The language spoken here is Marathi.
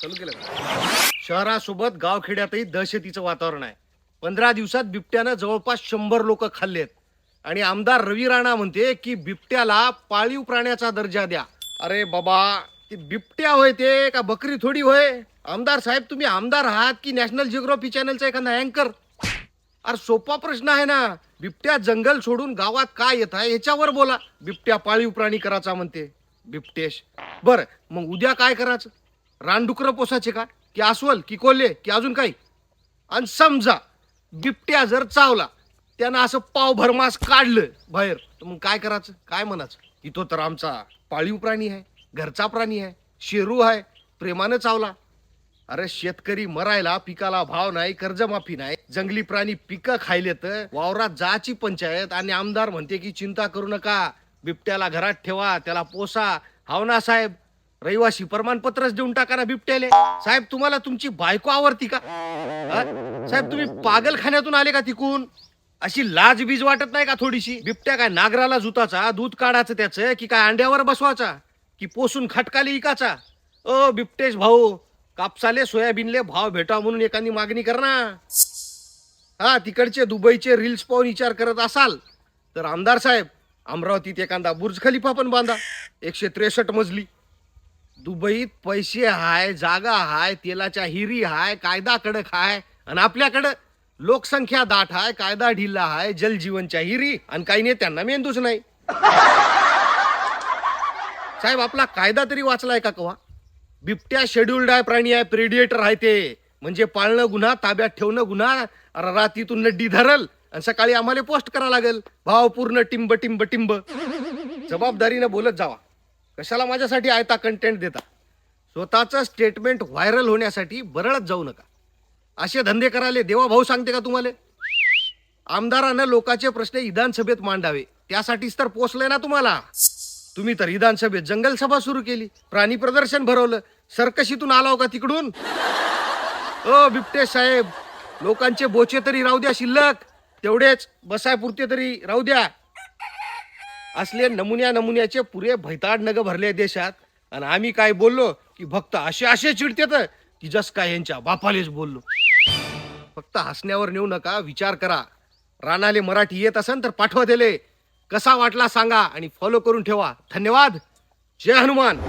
चालू केलं का? शहरासोबत गावखेड्यातही दहशतीचं वातावरण आहे. 15 दिवसात बिबट्यानं जवळपास 100 लोक खाल्लेत आणि आमदार रवी राणा म्हणते की बिबट्याला पाळीव प्राण्याचा दर्जा द्या. अरे बाबा, ते बिबट्या होय ते का बकरी थोडी होय? आमदार साहेब, तुम्ही आमदार आहात की नॅशनल जिओग्राफी चॅनलचा एखादा अँकर? अरे सोपा प्रश्न आहे ना. बिबट्या जंगल सोडून गावात काय येत आहे याच्यावर बोला. बिबट्या पाळीव प्राणी करायचा म्हणते बिबटेश. बर, मग उद्या काय करायचं? रानडुकर पोसायचे का, की अस्वल, की कोल्हे, की अजून काही? आणि समजा बिबट्या जर चावला, त्यानं असं पाव भरमास काढलं बाहेर, तर मग काय करायचं? काय म्हणायचं की तो तर आमचा पाळीव प्राणी आहे, घरचा प्राणी आहे, शेरू आहे, प्रेमानं चावला. अरे शेतकरी मरायला, पिकाला भाव नाही, कर्जमाफी नाही, जंगली प्राणी पिकं खायलेत, वावरात जायची पंचायत, आणि आमदार म्हणते की चिंता करू नका, बिबट्याला घरात ठेवा, त्याला पोसा. हाव ना साहेब, रहिवासी प्रमाणपत्रच देऊन टाका ना बिबट्याले. साहेब, तुम्हाला तुमची बायको आवडती का? हा? साहेब, तुम्ही पागलखान्यातून आले का तिकून? अशी लाज बीज वाटत नाही का थोडीशी? बिबट्या काय नागराला जुताचा, दूध काढायचं त्याचं, की काय अंड्यावर बसवायचा, की पोसून खटकाली इकाचा? ओ बिबटेश भाऊ, कापसाले सोयाबीनले भाव भेटा म्हणून एखादी मागणी कर ना. हा, तिकडचे दुबईचे रील्स पाहून विचार करत असाल तर आमदार साहेब, अमरावतीत एखादा बुर्ज खलिफा पण बांधा, 163 मजली. दुबईत पैसे हाय, जागा हाय, तेलाच्या हिरी हाय, कायदा कडक हाय, आणि आपल्याकडं लोकसंख्या दाट हाय, कायदा ढिला हाय, जलजीवनच्या हिरी, आणि काही नेत्यांना मेंदूच नाही. साहेब, आपला कायदा तरी वाचलाय का कवा? बिबट्या शेड्युल्ड आहे प्राणी आहे, प्रेडिएटर आहे ते. म्हणजे पाळणं गुन्हा, ताब्यात ठेवणं गुन्हा. अरे रात्रीतून नड्डी धरल आणि सकाळी आम्हाला पोस्ट करा लागेल, भावपूर्ण टिंब टिंब टिंब. जबाबदारीनं बोलत जावा. कशाला माझ्यासाठी आयता कंटेंट देता? स्वतःचं स्टेटमेंट व्हायरल होण्यासाठी बरळत जाऊ नका. असे धंदे करायला देवा भाऊ सांगते का तुम्हाला? आमदारानं लोकांचे प्रश्न विधानसभेत मांडावे, त्यासाठीच तर पोचलंय ना तुम्हाला. तुम्ही तर विधानसभेत जंगल सभा सुरू केली, प्राणी प्रदर्शन भरवलं, सर्कशीतून आलाव का तिकडून? ओ बिबटे साहेब, लोकांचे बोचे तरी राहू द्या शिल्लक, तेवढेच बसायपुरते तरी राहू द्या. असले नमुन्याचे पुरे भैताड नग भरले देशात, आणि आम्ही काय बोललो की भक्त असे चिडतेत की जस काय यांच्या बापालेच बोललो. फक्त हसण्यावर नेऊ नका, विचार करा. रानाले मराठी येत असेल तर पाठवा दिले. कसा वाटला सांगा आणि फॉलो करून ठेवा. धन्यवाद. जय हनुमान.